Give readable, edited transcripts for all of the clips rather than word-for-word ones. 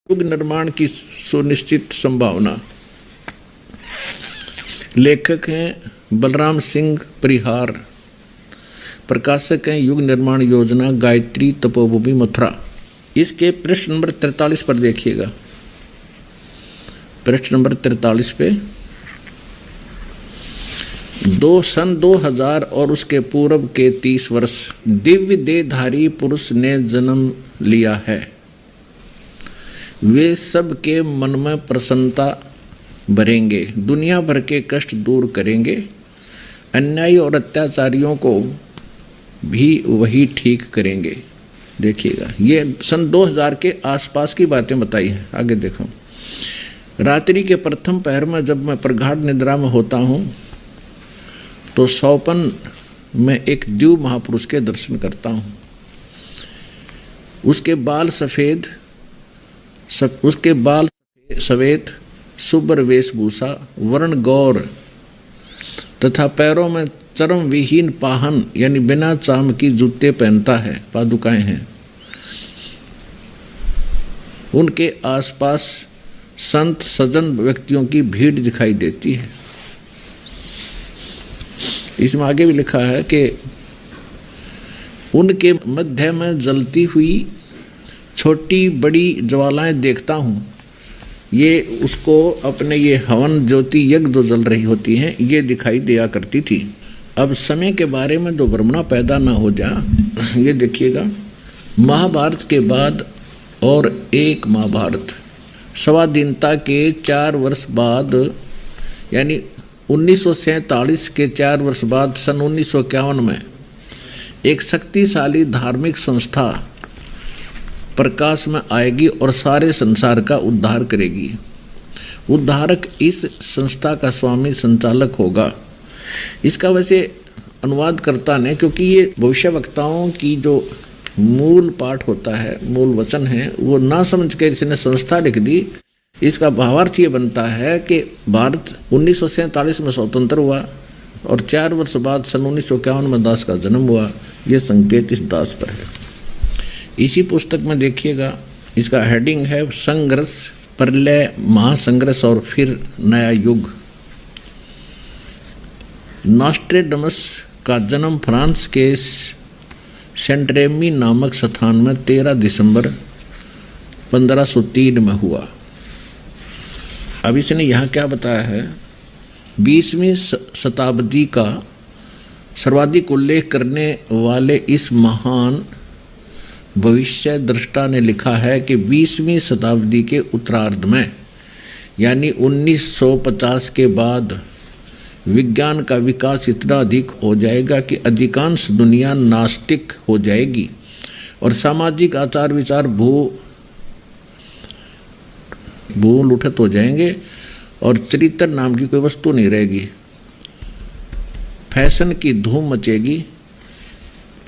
युग निर्माण की सुनिश्चित संभावना। लेखक हैं बलराम सिंह परिहार, प्रकाशक हैं युग निर्माण योजना, गायत्री तपोभूमि मथुरा। इसके पृष्ठ नंबर 43 पर देखिएगा। पृष्ठ नंबर 43 पे सन 2000 और उसके पूर्व के 30 वर्ष दिव्य देहधारी पुरुष ने जन्म लिया है। वे सब के मन में प्रसन्नता भरेंगे, दुनिया भर के कष्ट दूर करेंगे, अन्यायी और अत्याचारियों को भी वही ठीक करेंगे। देखिएगा, ये सन 2000 के आसपास की बातें बताई हैं। आगे देखो। रात्रि के प्रथम पहर में जब मैं प्रगाढ़ निद्रा में होता हूँ तो सौपन में एक दिव्य महापुरुष के दर्शन करता हूँ। उसके बाल सफ़ेद शुभ्र वेशभूषा, वर्ण गौर तथा पैरों में चर्म विहीन पाहन यानी बिना चाम की जूते पहनता है, पादुकाएं हैं। उनके आसपास संत सज्जन व्यक्तियों की भीड़ दिखाई देती है। इसमें आगे भी लिखा है कि उनके मध्य में जलती हुई छोटी बड़ी ज्वालाएं देखता हूँ। ये उसको अपने ये हवन ज्योति यज्ञ जो जल रही होती हैं ये दिखाई दिया करती थी। अब समय के बारे में जो भ्रमणा पैदा ना हो जा, ये देखिएगा। महाभारत के बाद और एक महाभारत स्वाधीनता के 4 वर्ष बाद यानी 1947 के 4 वर्ष बाद सन 1951 में एक शक्तिशाली धार्मिक संस्था प्रकाश में आएगी और सारे संसार का उद्धार करेगी। उद्धारक इस संस्था का स्वामी संचालक होगा। इसका वैसे अनुवाद करता ने, क्योंकि ये भविष्यवक्ताओं की जो मूल पाठ होता है, मूल वचन है, वो ना समझ के इसने संस्था लिख दी। इसका भावार्थ ये बनता है कि भारत 1947 में स्वतंत्र हुआ और 4 वर्ष बाद सन 1951 में दास का जन्म हुआ। ये संकेत इस दास पर है। इसी पुस्तक में देखिएगा, इसका हेडिंग है संघर्ष, प्रलय, महासंघर्ष और फिर नया युग। नॉस्ट्रेडमस का जन्म फ्रांस के सेंट रेमी नामक स्थान में 13 दिसंबर 1503 में हुआ। अब इसने यहाँ क्या बताया है, 20वीं शताब्दी का सर्वाधिक उल्लेख करने वाले इस महान भविष्य दृष्टा ने लिखा है कि 20वीं शताब्दी के उत्तरार्ध में यानी 1950 के बाद विज्ञान का विकास इतना अधिक हो जाएगा कि अधिकांश दुनिया नास्तिक हो जाएगी और सामाजिक आचार विचार भूल उठत हो जाएंगे और चरित्र नाम की कोई वस्तु नहीं रहेगी। फैशन की धूम मचेगी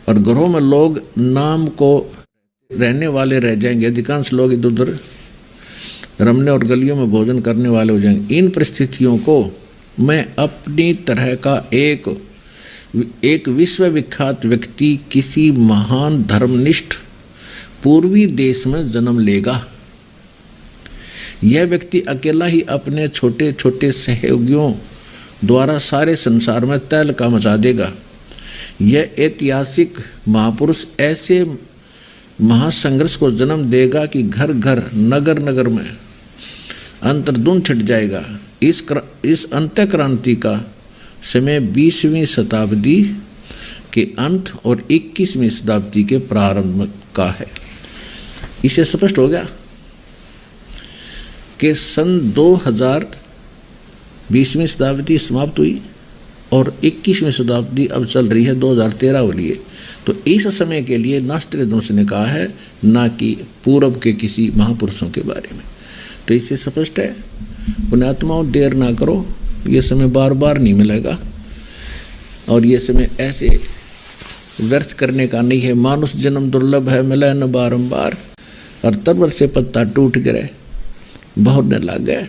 और घरों में लोग नाम को रहने वाले रह जाएंगे। अधिकांश लोग इधर उधर रमने और गलियों में भोजन करने वाले हो जाएंगे। इन परिस्थितियों को मैं अपनी तरह का एक विश्वविख्यात व्यक्ति किसी महान धर्मनिष्ठ पूर्वी देश में जन्म लेगा। यह व्यक्ति अकेला ही अपने छोटे छोटे सहयोगियों द्वारा सारे संसार में तहलका मचा देगा। यह ऐतिहासिक महापुरुष ऐसे महासंघर्ष को जन्म देगा कि घर घर नगर नगर में अंतर्धुन छिट जाएगा। इस अंतःक्रांति का समय 20वीं शताब्दी के अंत और 21वीं शताब्दी के प्रारंभ का है। इसे स्पष्ट हो गया कि सन 2000 20वीं शताब्दी समाप्त हुई और 21वीं शताब्दी अब चल रही है 2013 वाली है। तो इस समय के लिए नॉस्ट्रेडमस ने कहा है, ना कि पूर्व के किसी महापुरुषों के बारे में। तो इससे स्पष्ट है, पुण्यात्माओं देर ना करो, ये समय बार बार नहीं मिलेगा और ये समय ऐसे व्यर्थ करने का नहीं है। मानुष जन्म दुर्लभ है, मिले न बारंबार, और तब से पत्ता टूट गिरे, बहुत न लग गए।